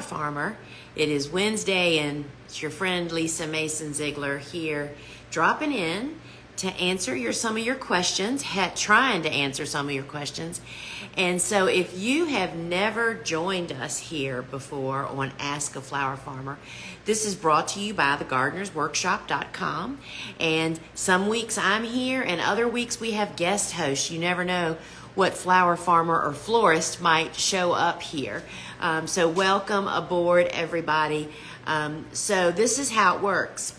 Flower Farmer. It is Wednesday and it's your friend Lisa Mason Ziegler here dropping in to answer some of your questions, trying to answer some of your questions. And so if you have never joined us here before on Ask a Flower Farmer, this is brought to you by thegardenersworkshop.com. And some weeks I'm here and other weeks we have guest hosts. You never know what flower farmer or florist might show up here. So welcome aboard, everybody. So this is how it works.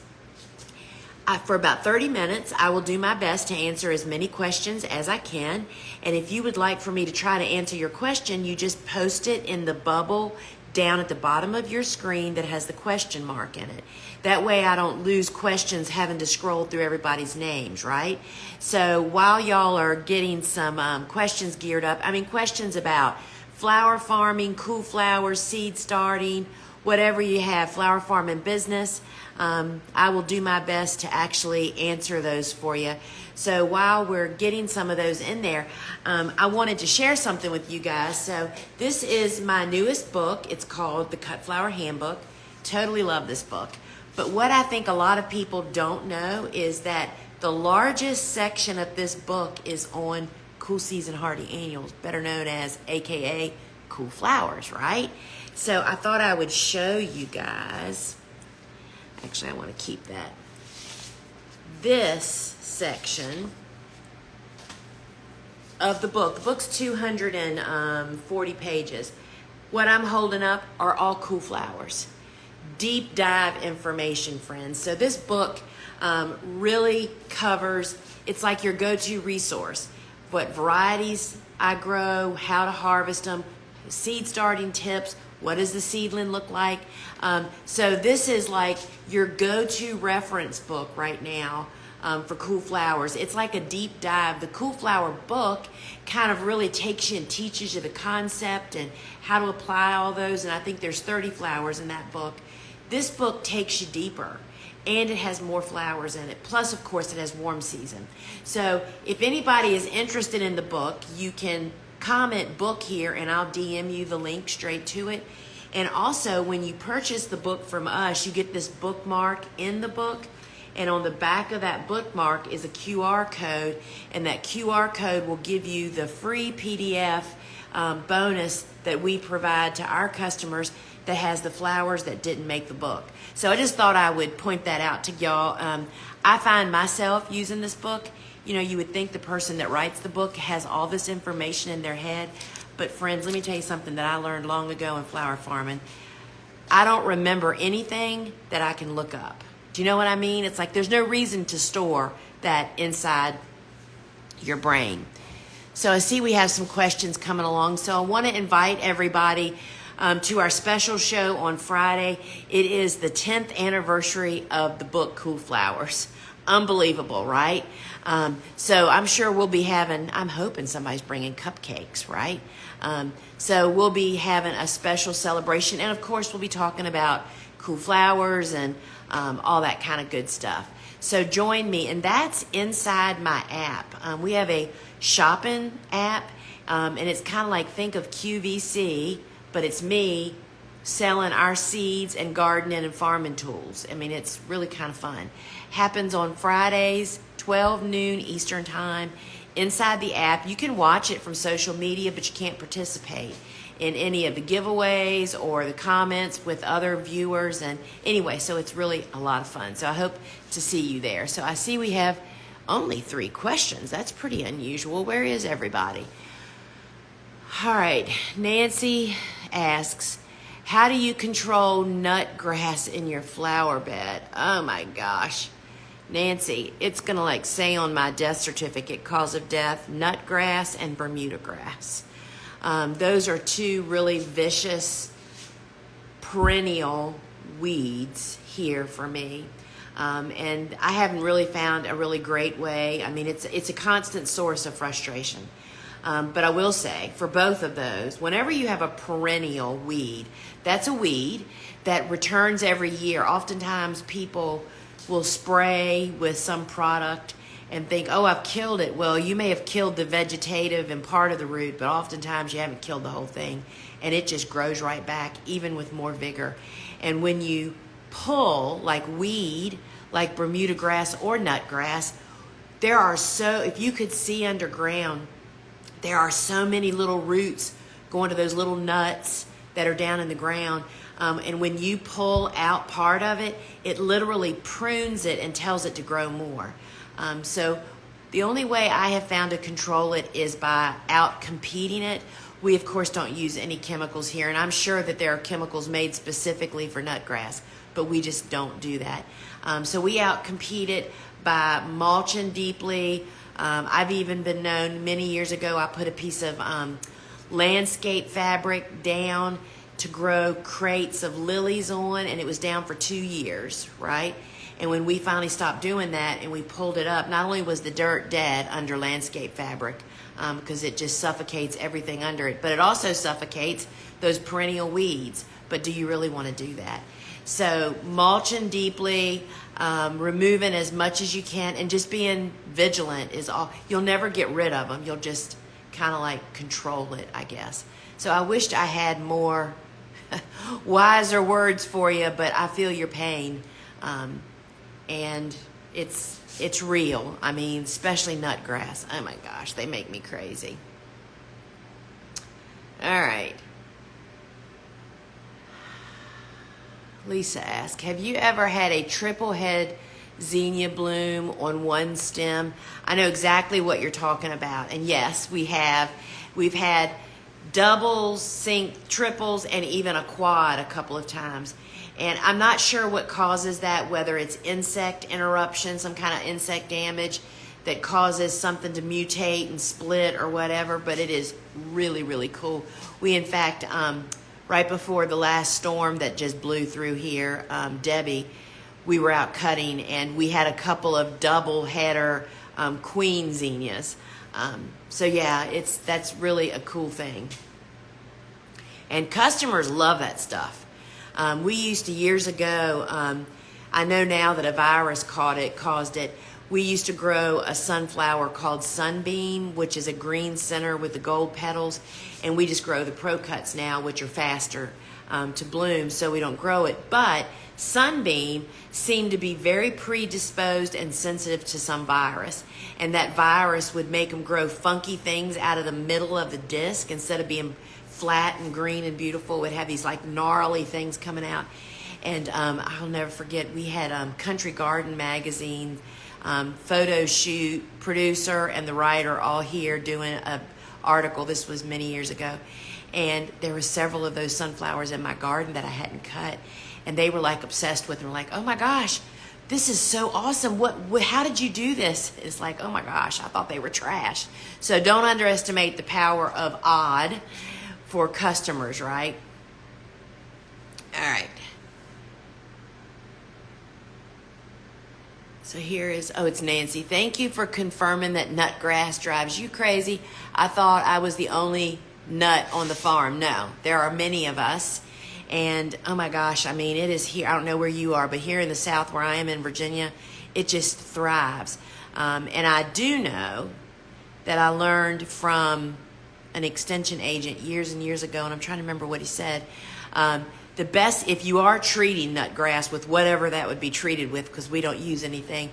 For about 30 minutes, I will do my best to answer as many questions as I can. And if you would like for me to try to answer your question, you just post it in the bubble down at the bottom of your screen that has the question mark in it. That way I don't lose questions having to scroll through everybody's names, right? So while y'all are getting some questions geared up, questions about flower farming, cool flowers, seed starting, whatever you have, flower farming business, I will do my best to actually answer those for you. So while we're getting some of those in there, I wanted to share something with you guys. So this is my newest book. It's called The Cut Flower Handbook. Totally love this book. But what I think a lot of people don't know is that the largest section of this book is on cool season hardy annuals, better known as AKA cool flowers, right? So I thought I would show you guys. Actually, I want to keep that. This section of the book. The book's 240 pages. What I'm holding up are all cool flowers. Deep dive information, friends. So this book really covers, it's like your go-to resource. What varieties I grow, how to harvest them, seed starting tips, what does the seedling look like? So this is like your go-to reference book right now for cool flowers. It's like a deep dive. The Cool Flower book kind of really takes you and teaches you the concept and how to apply all those. And I think there's 30 flowers in that book. This book takes you deeper and it has more flowers in it. Plus, of course, it has warm season. So if anybody is interested in the book, you can comment book here and I'll DM you the link straight to it. And also when you purchase the book from us, you get this bookmark in the book, and on the back of that bookmark is a QR code, and that QR code will give you the free PDF bonus that we provide to our customers that has the flowers that didn't make the book. So I just thought I would point that out to y'all. I find myself using this book. You know, you would think the person that writes the book has all this information in their head. But friends, let me tell you something that I learned long ago in flower farming. I don't remember anything that I can look up. Do you know what I mean? It's like there's no reason to store that inside your brain. So I see we have some questions coming along. So I want to invite everybody to our special show on Friday. It is the 10th anniversary of the book Cool Flowers. Unbelievable, right? So I'm sure we'll be having, I'm hoping somebody's bringing cupcakes, right? So we'll be having a special celebration. And of course, we'll be talking about cool flowers and all that kind of good stuff. So join me. And that's inside my app. We have a shopping app. And it's kind of like, think of QVC, but it's me selling our seeds and gardening and farming tools. I mean, it's really kind of fun. Happens on Fridays, 12 noon Eastern time. Inside the app, you can watch it from social media, but you can't participate in any of the giveaways or the comments with other viewers. And anyway, so it's really a lot of fun. So I hope to see you there. So I see we have only 3 questions. That's pretty unusual. Where is everybody? All right, Nancy asks, how do you control nutgrass in your flower bed? Oh my gosh. Nancy, it's going to like say on my death certificate, cause of death, nutgrass and Bermuda grass. Those are 2 really vicious, perennial weeds here for me. And I haven't really found a really great way. I mean, it's a constant source of frustration. But I will say, for both of those, whenever you have a perennial weed, that's a weed that returns every year. Oftentimes people will spray with some product and think, oh, I've killed it. Well, you may have killed the vegetative and part of the root, but oftentimes you haven't killed the whole thing. and it just grows right back, even with more vigor. And when you pull, like weed, like Bermuda grass or nutgrass, there are if you could see underground, there are so many little roots going to those little nuts that are down in the ground. And when you pull out part of it, it literally prunes it and tells it to grow more. So the only way I have found to control it is by out competing it. We, of course, don't use any chemicals here, and I'm sure that there are chemicals made specifically for nutgrass, but we just don't do that. So we out compete it by mulching deeply. I've even been known many years ago, I put a piece of landscape fabric down to grow crates of lilies on, and it was down for 2 years, right? And when we finally stopped doing that and we pulled it up, not only was the dirt dead under landscape fabric, because it just suffocates everything under it, but it also suffocates those perennial weeds. But do you really want to do that? So mulching deeply, removing as much as you can, and just being vigilant is all. You'll never get rid of them. You'll just kind of like control it, I guess. So I wished I had more wiser words for you, but I feel your pain. And it's real. I mean, especially nutgrass. Oh my gosh, they make me crazy. All right. Lisa asked, have you ever had a triple head zinnia bloom on one stem? I know exactly what you're talking about. And yes, we have. We've had doubles, triples, and even a quad a couple of times. And I'm not sure what causes that, whether it's insect interruption, some kind of insect damage that causes something to mutate and split or whatever, but it is really, really cool. We, in fact, right before the last storm that just blew through here, Debbie, we were out cutting, and we had a couple of double header queen zinnias. So yeah, that's really a cool thing. And customers love that stuff. We used to, years ago, I know now that a virus caused it, we used to grow a sunflower called Sunbeam, which is a green center with the gold petals, and we just grow the Pro Cuts now, which are faster to bloom, so we don't grow it. But Sunbeam seemed to be very predisposed and sensitive to some virus, and that virus would make them grow funky things out of the middle of the disc. Instead of being flat and green and beautiful, it would have these like gnarly things coming out. And I'll never forget, we had Country Garden magazine photo shoot producer and the writer all here doing an article. This was many years ago, and there were several of those sunflowers in my garden that I hadn't cut, and they were like obsessed with them. Like, oh my gosh, this is so awesome. How did you do this? It's like, oh my gosh, I thought they were trash. So don't underestimate the power of odd for customers, right? All right. So here is, it's Nancy. Thank you for confirming that nutgrass drives you crazy. I thought I was the only nut on the farm. No, there are many of us. And oh my gosh, I mean, it is here. I don't know where you are, but here in the South where I am in Virginia, it just thrives. And I do know that I learned from an extension agent years and years ago, and I'm trying to remember what he said. The best, if you are treating nutgrass with whatever that would be treated with, because we don't use anything,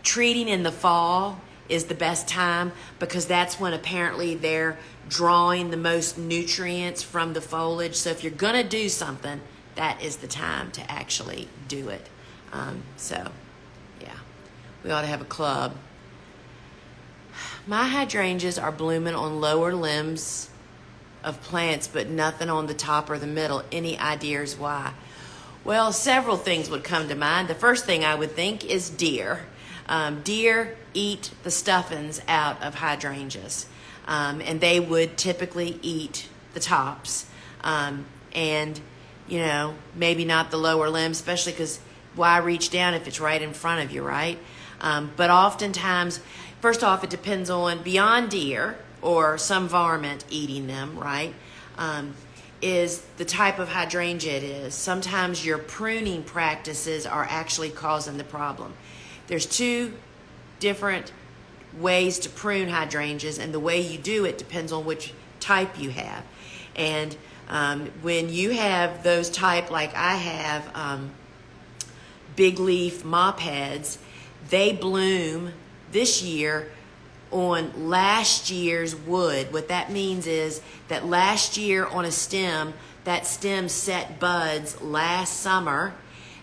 treating in the fall is the best time, because that's when apparently they're drawing the most nutrients from the foliage. So if you're going to do something, that is the time to actually do it. So, yeah, we ought to have a club. My hydrangeas are blooming on lower limbs of plants, but nothing on the top or the middle. Any ideas why? Well, several things would come to mind. The first thing I would think is deer. Deer eat the stuffings out of hydrangeas, and they would typically eat the tops, and you know, maybe not the lower limbs, especially because why reach down if it's right in front of you, right? But oftentimes, first off, it depends on, beyond deer or some varmint eating them, right, is the type of hydrangea it is. Sometimes your pruning practices are actually causing the problem. There's two different ways to prune hydrangeas, and the way you do it depends on which type you have. And When you have those type, like I have, big leaf mop heads, they bloom this year on last year's wood. What that means is that last year on a stem, that stem set buds last summer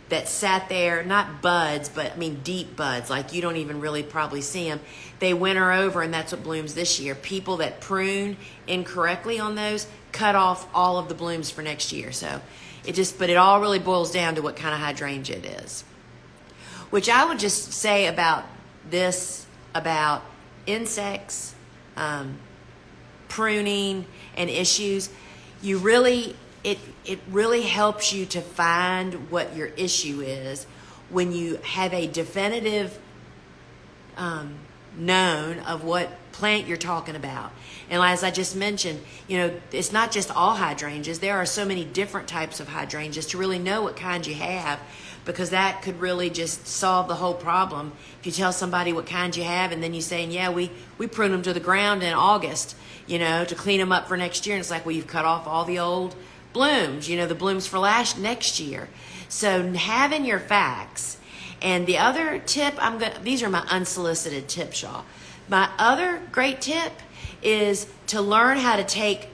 that sat there, not buds, but I mean deep buds, like you don't even really probably see them. They winter over, and that's what blooms this year. People that prune incorrectly on those cut off all of the blooms for next year. So but it all really boils down to what kind of hydrangea it is. Which I would just say about this, about insects, pruning, and issues. It really helps you to find what your issue is when you have a definitive known of what plant you're talking about. And as I just mentioned, it's not just all hydrangeas. There are so many different types of hydrangeas to really know what kind you have, because that could really just solve the whole problem. If you tell somebody what kind you have and then you saying, yeah, we prune them to the ground in August, to clean them up for next year. And it's like, well, you've cut off all the old blooms, the blooms for next year. So having your facts. And the other tip, these are my unsolicited tips, y'all. My other great tip is to learn how to take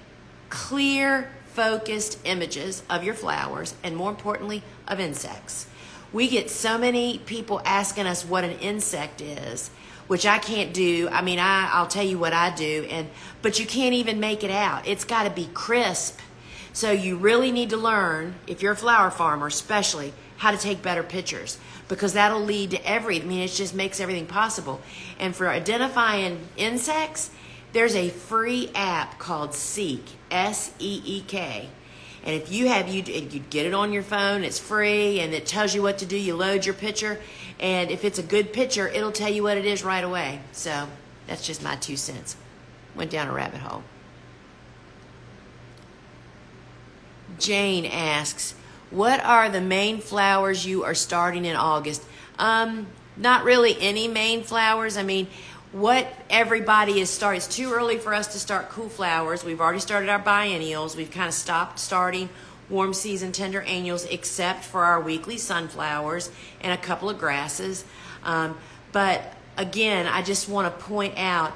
clear, focused images of your flowers, and more importantly, of insects. We get so many people asking us what an insect is, which I can't do. I mean, I'll tell you what I do, but you can't even make it out. It's got to be crisp. So you really need to learn, if you're a flower farmer especially, how to take better pictures, because that'll lead to it just makes everything possible. And for identifying insects, there's a free app called Seek, S-E-E-K. And if you get it on your phone, it's free, and it tells you what to do. You load your picture, and if it's a good picture, it'll tell you what it is right away. So that's just my 2 cents. Went down a rabbit hole. Jane asks, what are the main flowers you are starting in August? Not really any main flowers. I mean, what everybody is starting. It's too early for us to start cool flowers. We've already started our biennials. We've kind of stopped starting warm season tender annuals, except for our weekly sunflowers and a couple of grasses. But again, I just want to point out,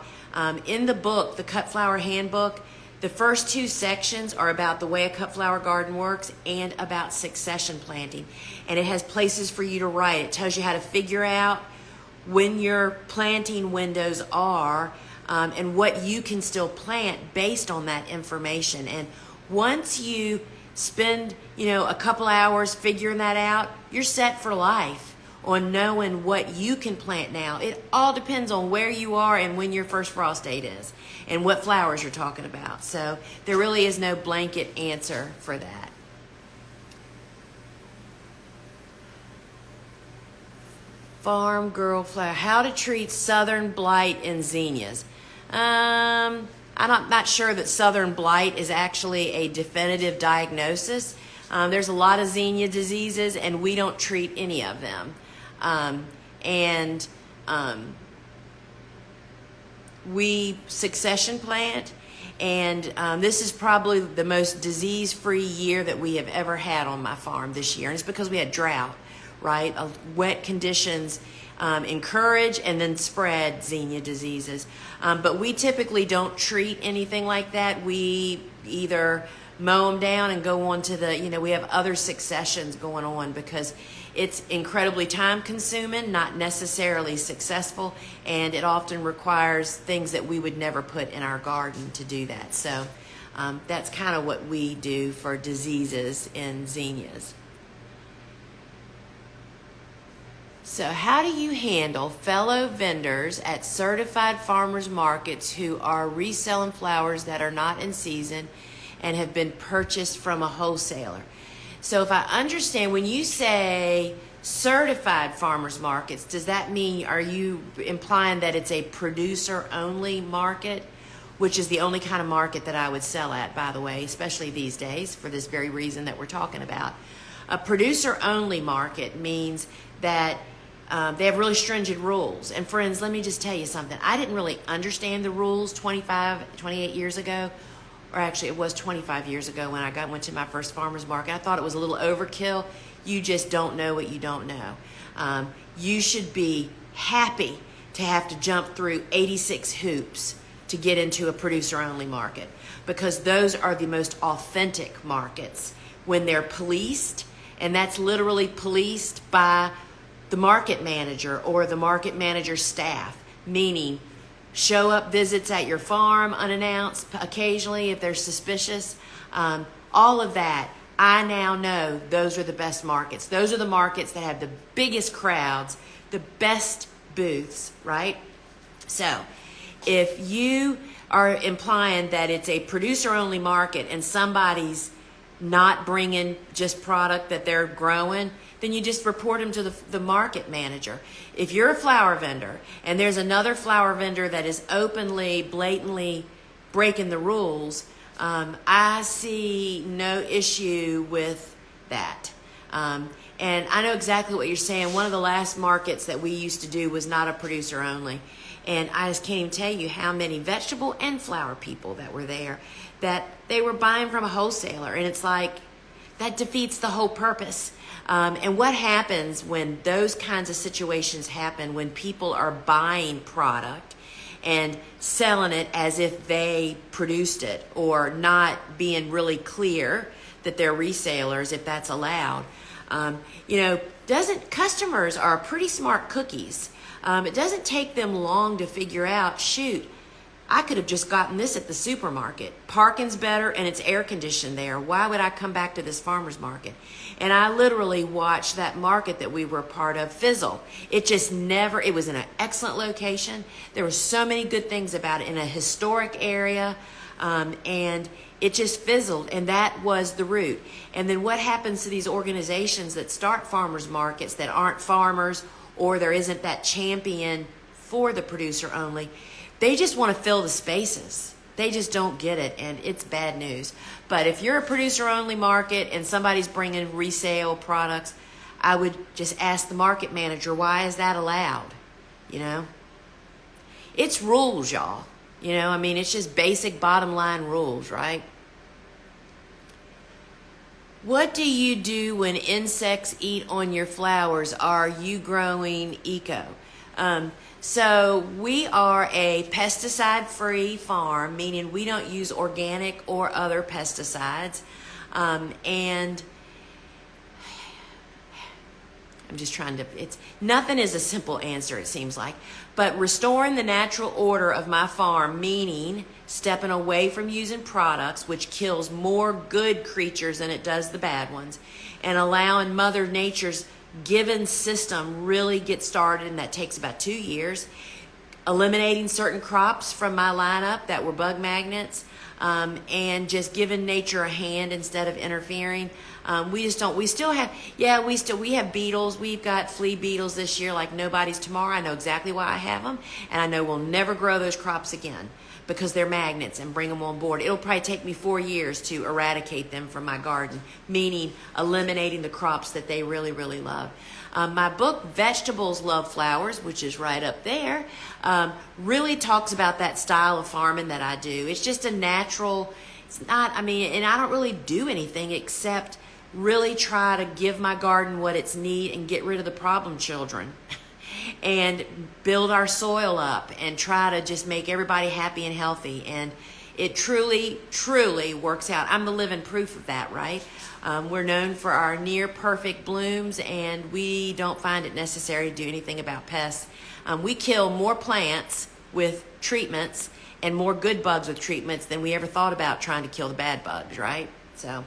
in the book, the Cut Flower Handbook, the first 2 sections are about the way a cut flower garden works and about succession planting. And it has places for you to write. It tells you how to figure out when your planting windows are, and what you can still plant based on that information. And once you spend, a couple hours figuring that out, you're set for life on knowing what you can plant now. It all depends on where you are and when your first frost date is and what flowers you're talking about. So there really is no blanket answer for that. Farm Girl Flower, how to treat southern blight in zinnias. I'm not sure that southern blight is actually a definitive diagnosis. There's a lot of zinnia diseases, and we don't treat any of them. We succession plant, and this is probably the most disease-free year that we have ever had on my farm this year, and it's because we had drought, right? Wet conditions encourage and then spread zinnia diseases. But we typically don't treat anything like that. We either mow them down and go on to we have other successions going on, because it's incredibly time consuming, not necessarily successful, and it often requires things that we would never put in our garden to do that. So that's kind of what we do for diseases in zinnias. So how do you handle fellow vendors at certified farmers markets who are reselling flowers that are not in season and have been purchased from a wholesaler? So if I understand, when you say certified farmers markets, does that mean, are you implying that it's a producer only market, which is the only kind of market that I would sell at, by the way, especially these days for this very reason that we're talking about? A producer only market means that they have really stringent rules. And friends, let me just tell you something. I didn't really understand the rules 28 years ago or actually it was 25 years ago when I went to my first farmer's market. I thought it was a little overkill. You just don't know what you don't know. You should be happy to have to jump through 86 hoops to get into a producer-only market, because those are the most authentic markets when they're policed, and that's literally policed by the market manager or the market manager's staff, meaning show up visits at your farm unannounced occasionally if they're suspicious. All of that, I now know those are the best markets. Those are the markets that have the biggest crowds, the best booths, right? So if you are implying that it's a producer-only market and somebody's not bringing just product that they're growing, then you just report them to the market manager. If you're a flower vendor and there's another flower vendor that is openly, blatantly breaking the rules, I see no issue with that. And I know exactly what you're saying. One of the last markets that we used to do was not a producer only. And I just can't even tell you how many vegetable and flower people that were there, that they were buying from a wholesaler. And it's like, that defeats the whole purpose. And what happens when those kinds of situations happen, when people are buying product and selling it as if they produced it, or not being really clear that they're resellers, if that's allowed. Customers are pretty smart cookies. It doesn't take them long to figure out, shoot, I could have just gotten this at the supermarket. Parking's better and it's air conditioned there. Why would I come back to this farmer's market? And I literally watched that market that we were a part of fizzle. It just never, it was in an excellent location. There were so many good things about it, in a historic area, and it just fizzled, and that was the root. And then what happens to these organizations that start farmers markets that aren't farmers, or there isn't that champion for the producer only? They just want to fill the spaces. They just don't get it, and it's bad news. But if you're a producer-only market and somebody's bringing resale products, I would just ask the market manager, why is that allowed? It's rules, y'all. It's just basic bottom line rules, right? What do you do when insects eat on your flowers? Are you growing eco? So we are a pesticide-free farm, meaning we don't use organic or other pesticides. And I'm just trying to, nothing is a simple answer, it seems like. But restoring the natural order of my farm, meaning stepping away from using products, which kills more good creatures than it does the bad ones, and allowing Mother Nature's given system really get started, and that takes about 2 years. Eliminating certain crops from my lineup that were bug magnets, and just giving nature a hand instead of interfering. We have beetles. We've got flea beetles this year like nobody's tomorrow. I know exactly why I have them, and I know we'll never grow those crops again because they're magnets, and bring them on board. It'll probably take me 4 years to eradicate them from my garden, meaning eliminating the crops that they really, really love. My book, Vegetables Love Flowers, which is right up there, really talks about that style of farming that I do. It's just a natural, and I don't really do anything except really try to give my garden what it's need and get rid of the problem children. And build our soil up and try to just make everybody happy and healthy. And it truly, truly works out. I'm the living proof of that, right? We're known for our near perfect blooms, and we don't find it necessary to do anything about pests. We kill more plants with treatments and more good bugs with treatments than we ever thought about trying to kill the bad bugs, right? So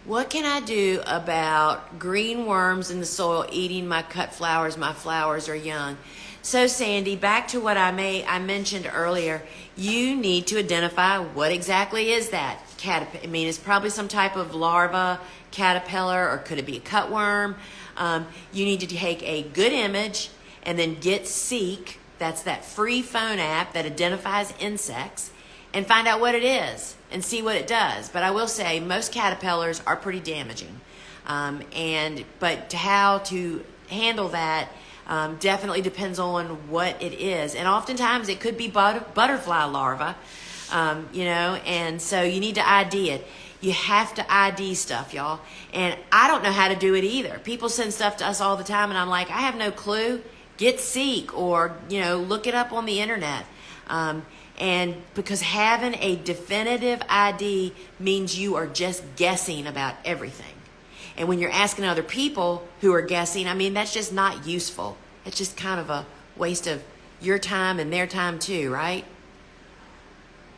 what can I do about green worms in the soil eating my cut flowers? My flowers are young. So Sandy, back to what I mentioned earlier, you need to identify what exactly is that caterpillar. It's probably some type of larva, caterpillar, or could it be a cutworm? You need to take a good image and then get Seek, that's that free phone app that identifies insects, and find out what it is and see what it does. But I will say most caterpillars are pretty damaging. But how to handle that, Definitely depends on what it is. And oftentimes it could be butterfly larva, and so you need to ID it. You have to ID stuff, y'all. And I don't know how to do it either. People send stuff to us all the time, and I'm like, I have no clue. Get Seek or, look it up on the internet. And because having a definitive ID means you are just guessing about everything. And when you're asking other people who are guessing, that's just not useful. It's just kind of a waste of your time and their time too, right?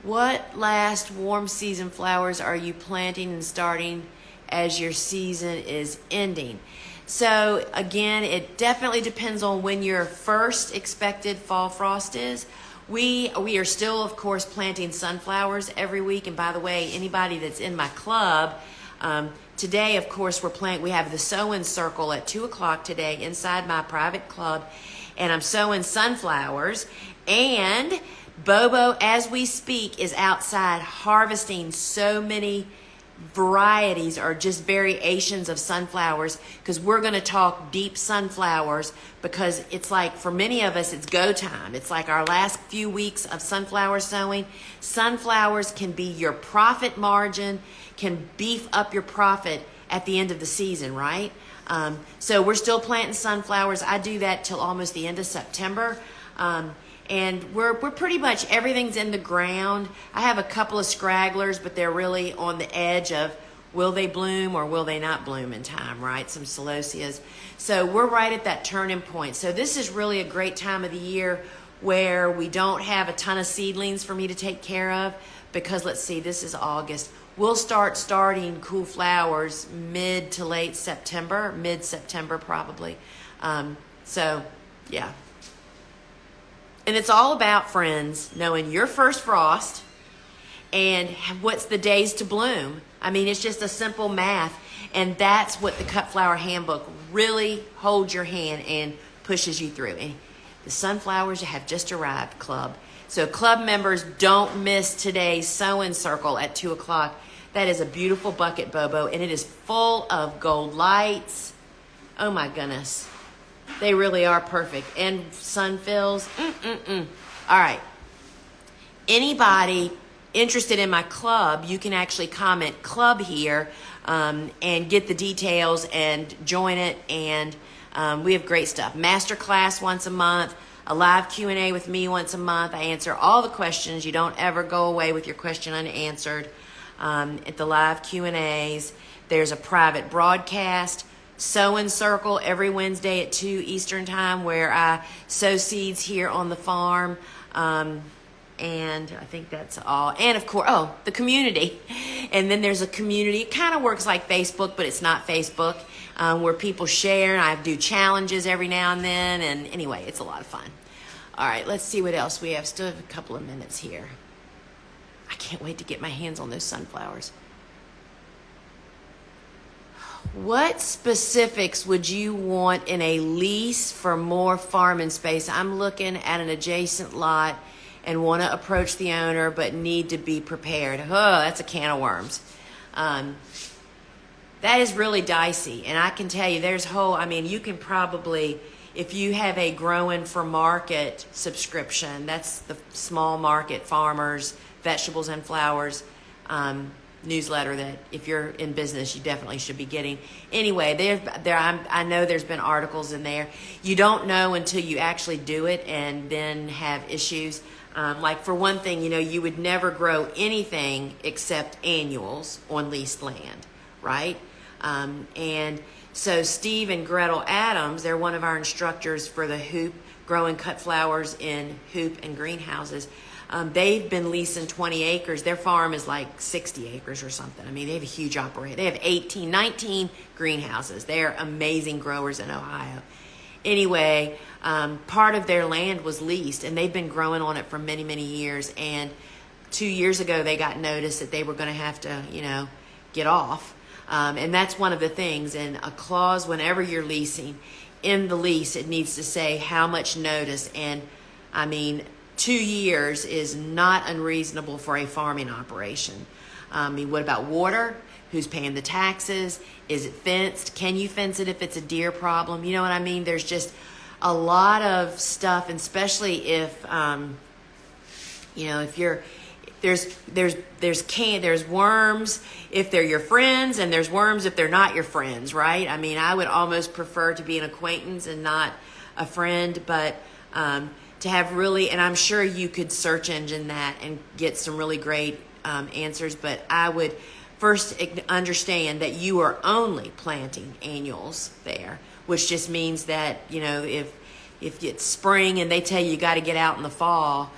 What last warm season flowers are you planting and starting as your season is ending? So again, it definitely depends on when your first expected fall frost is. We are still, of course, planting sunflowers every week. And by the way, anybody that's in my club, today, of course, we have the sewing circle at 2 o'clock today inside my private club. And I'm sowing sunflowers. And Bobo, as we speak, is outside harvesting so many varieties or just variations of sunflowers, because we're going to talk deep sunflowers, because it's like, for many of us, it's go time. It's like our last few weeks of sunflower sowing. Sunflowers can be your profit margin, can beef up your profit at the end of the season, right? So we're still planting sunflowers. I do that till almost the end of September. And we're pretty much, everything's in the ground. I have a couple of scragglers, but they're really on the edge of will they bloom or will they not bloom in time, right? Some celosias. So we're right at that turning point. So this is really a great time of the year where we don't have a ton of seedlings for me to take care of, because let's see, this is August. We'll starting cool flowers mid to late September, mid-September probably. So yeah. And it's all about, friends, knowing your first frost and what's the days to bloom. It's just a simple math. And that's what the Cut Flower Handbook really holds your hand and pushes you through. And the sunflowers have just arrived, club. So club members, don't miss today's sewing circle at 2 o'clock. That is a beautiful bucket, Bobo, and it is full of gold lights. Oh my goodness. They really are perfect. And sun fills. All right. Anybody interested in my club, you can actually comment club here and get the details and join it. And we have great stuff. Masterclass once a month. A live Q&A with me once a month. I answer all the questions. You don't ever go away with your question unanswered. At the live Q&As, there's a private broadcast. Sewing circle every Wednesday at 2 Eastern time, where I sow seeds here on the farm. And I think that's all. And of course, the community. And then there's a community. It kind of works like Facebook, but it's not Facebook, where people share. And I do challenges every now and then. And anyway, it's a lot of fun. All right, let's see what else we have. Still have a couple of minutes here. I can't wait to get my hands on those sunflowers. What specifics would you want in a lease for more farming space? I'm looking at an adjacent lot and want to approach the owner, but need to be prepared. Oh, that's a can of worms. That is really dicey. And I can tell you, you can probably, if you have a growing for market subscription, that's the small market farmers, vegetables and flowers, newsletter that if you're in business, you definitely should be getting. Anyway, I know there's been articles in there. You don't know until you actually do it and then have issues. Like for one thing, you would never grow anything except annuals on leased land, right? And so Steve and Gretel Adams, they're one of our instructors for the hoop, growing cut flowers in hoop and greenhouses. They've been leasing 20 acres. Their farm is like 60 acres or something. They have a huge operation. They have 19 greenhouses. They're amazing growers in Ohio. Anyway, part of their land was leased, and they've been growing on it for many, many years. And 2 years ago, they got notice that they were going to have to, get off. And that's one of the things. And a clause, whenever you're leasing, in the lease, it needs to say how much notice. And 2 years is not unreasonable for a farming operation. What about water? Who's paying the taxes? Is it fenced? Can you fence it if it's a deer problem? You know what I mean? There's just a lot of stuff, especially if if you're there's worms if they're your friends, and there's worms if they're not your friends, right? I mean, I would almost prefer to be an acquaintance and not a friend, but to have really, and I'm sure you could search engine that and get some really great answers, but I would first understand that you are only planting annuals there, which just means that, if it's spring and they tell you got to get out in the fall,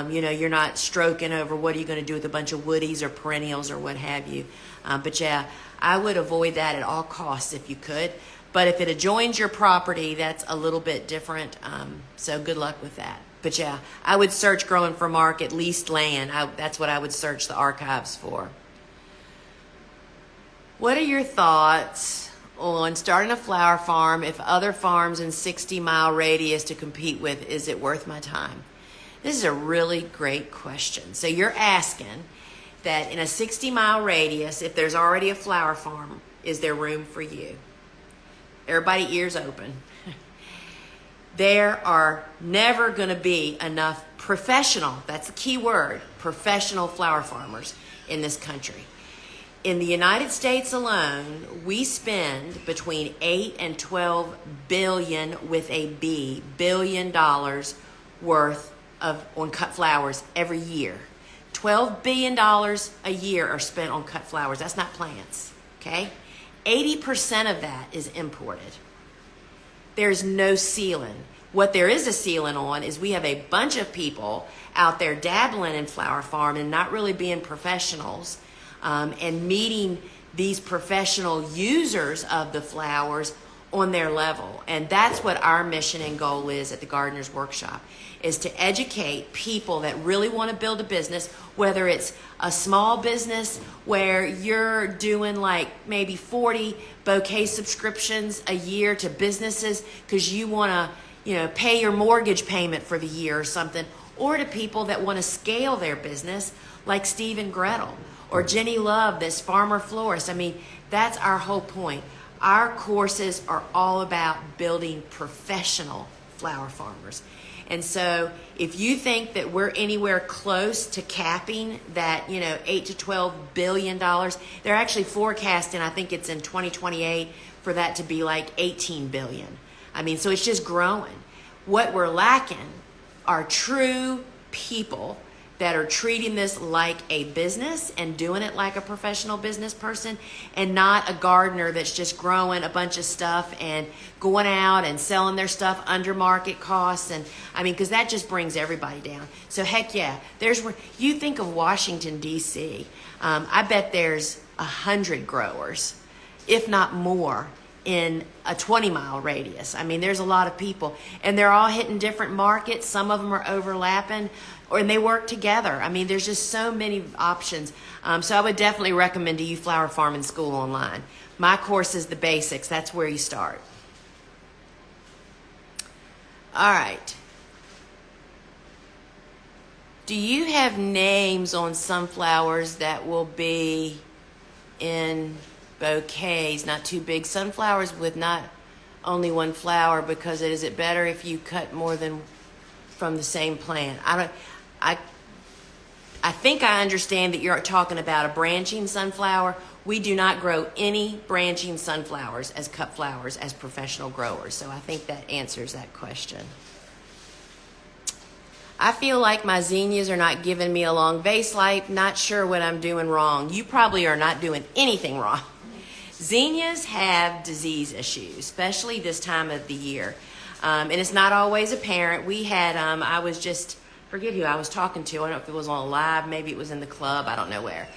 you're not stroking over what are you going to do with a bunch of woodies or perennials or what have you. But yeah, I would avoid that at all costs if you could. But if it adjoins your property, that's a little bit different. So good luck with that. But yeah, I would search growing for market, leased land. That's what I would search the archives for. What are your thoughts on starting a flower farm if other farms in 60-mile radius to compete with? Is it worth my time? This is a really great question. So you're asking that in a 60-mile radius, if there's already a flower farm, is there room for you? Everybody ears open. There are never going to be enough professional, that's the key word, professional flower farmers in this country. In the United States alone, we spend between 8 and 12 billion with a B, $billion worth on cut flowers every year. $12 billion a year are spent on cut flowers. That's not plants, okay? 80% of that is imported. There's no ceiling. What there is a ceiling on is we have a bunch of people out there dabbling in flower farm and not really being professionals, and meeting these professional users of the flowers on their level. And that's what our mission and goal is at the Gardener's Workshop, is to educate people that really want to build a business, whether it's a small business where you're doing like maybe 40 bouquet subscriptions a year to businesses because you want to, pay your mortgage payment for the year or something, or to people that want to scale their business like Steve and Gretel or Jenny Love, this farmer florist. I mean, that's our whole point. Our courses are all about building professional flower farmers. And so if you think that we're anywhere close to capping that, 8 to 12 billion dollars, they're actually forecasting, I think it's in 2028, for that to be like 18 billion. I mean, so it's just growing. What we're lacking are true people that are treating this like a business and doing it like a professional business person, and not a gardener that's just growing a bunch of stuff and going out and selling their stuff under market costs. And I mean, because that just brings everybody down. So heck yeah, there's where you think of Washington, D.C. I bet there's 100 growers, if not more, in a 20-mile radius. I mean, there's a lot of people, and they're all hitting different markets. Some of them are overlapping, and they work together. I mean, there's just so many options. So I would definitely recommend to you Flower Farming School online. My course is the basics. That's where you start. All right. Do you have names on sunflowers that will be in bouquets, not too big? Sunflowers with not only one flower, because is it better if you cut more than from the same plant? I think I understand that you're talking about a branching sunflower. We do not grow any branching sunflowers as cut flowers as professional growers. So I think that answers that question. I feel like my zinnias are not giving me a long vase life. Not sure what I'm doing wrong. You probably are not doing anything wrong. Zinnias have disease issues, especially this time of the year. And it's not always apparent. We had, I was just, forget who I was talking to. I don't know if it was on live. Maybe it was in the club. I don't know where.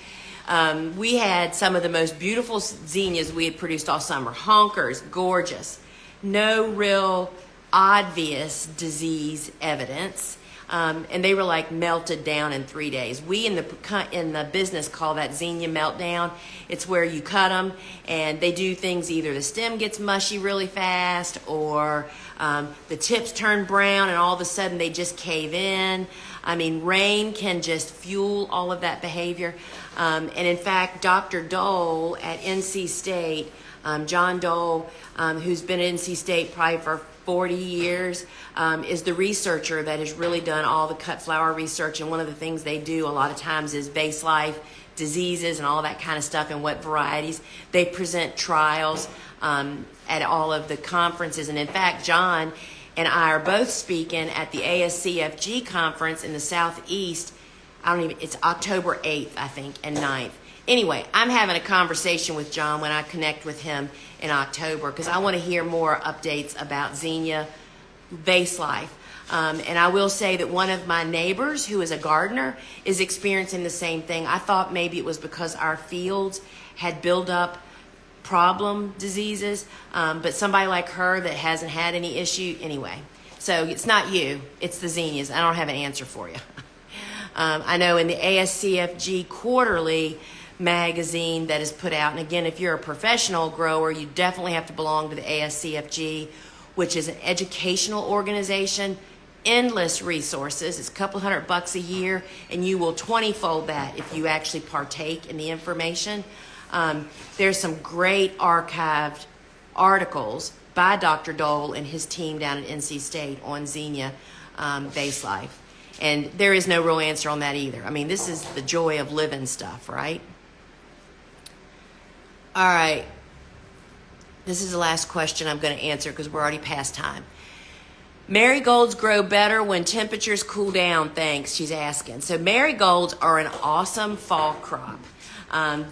We had some of the most beautiful zinnias we had produced all summer. Honkers, gorgeous. No real obvious disease evidence. And they were like melted down in 3 days. We in the business call that zinnia meltdown. It's where you cut them and they do things, either the stem gets mushy really fast, or the tips turn brown and all of a sudden they just cave in. I mean, rain can just fuel all of that behavior. And in fact, Dr. Dole at NC State, John Dole, who's been at NC State probably for 40 years, is the researcher that has really done all the cut flower research. And one of the things they do a lot of times is vase life, diseases, and all that kind of stuff, and what varieties. They present trials at all of the conferences. And in fact, John and I are both speaking at the ASCFG conference in the Southeast. It's October 8th, I think, and 9th. Anyway, I'm having a conversation with John when I connect with him in October, because I want to hear more updates about Zena vase life. And I will say that one of my neighbors, who is a gardener, is experiencing the same thing. I thought maybe it was because our fields had built up problem diseases, but somebody like her that hasn't had any issue anyway. So it's not you, it's the zinnias. I don't have an answer for you. I know in the ASCFG quarterly magazine that is put out, and again, if you're a professional grower, you definitely have to belong to the ASCFG, which is an educational organization. Endless resources. It's a couple $100 a year, and you will 20-fold that if you actually partake in the information. There's some great archived articles by Dr. Dole and his team down at NC State on Zena vase life. And there is no real answer on that either. I mean, this is the joy of living stuff, right? All right. This is the last question I'm going to answer because we're already past time. Marigolds grow better when temperatures cool down, thanks, she's asking. So marigolds are an awesome fall crop.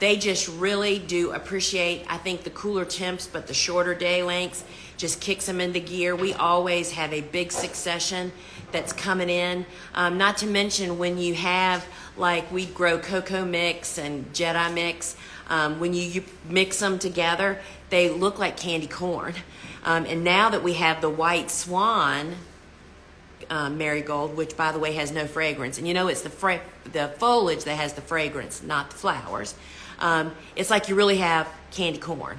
They just really do appreciate, I think, the cooler temps, but the shorter day lengths just kicks them into gear. We always have a big succession that's coming in. Not to mention when you have, like, we grow cocoa mix and Jedi mix. When you mix them together, they look like candy corn. And now that we have the white swan marigold, which by the way has no fragrance, and you know it's the foliage that has the fragrance, not the flowers. It's like you really have candy corn.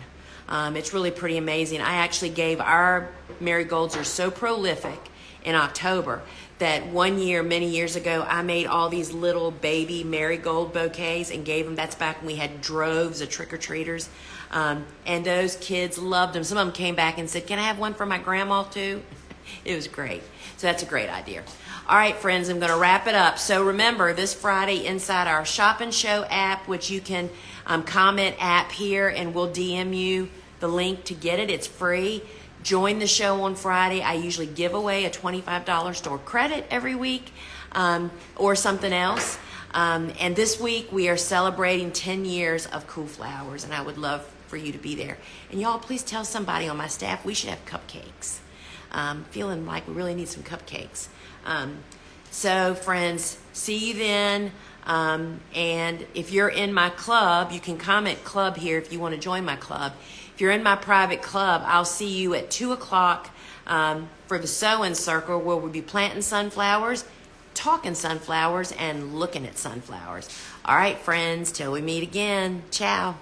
It's really pretty amazing. I actually gave our marigolds are so prolific in October that one year, many years ago, I made all these little baby marigold bouquets and gave them. That's back when we had droves of trick-or-treaters. And those kids loved them. Some of them came back and said, "Can I have one for my grandma too?" It was great. So that's a great idea. All right, friends, I'm going to wrap it up. So remember, this Friday inside our Shop and Show app, which you can comment app here, and we'll DM you the link to get it. It's free. Join the show on Friday. I usually give away a $25 store credit every week or something else. And this week we are celebrating 10 years of Cool Flowers, and I would love for you to be there. And y'all, please tell somebody on my staff we should have cupcakes. Feeling like we really need some cupcakes. So friends, see you then. And if you're in my club, you can comment club here if you want to join my club. If you're in my private club, I'll see you at 2 o'clock for the sewing circle, where we'll be planting sunflowers, talking sunflowers, and looking at sunflowers. All right, friends, till we meet again. Ciao.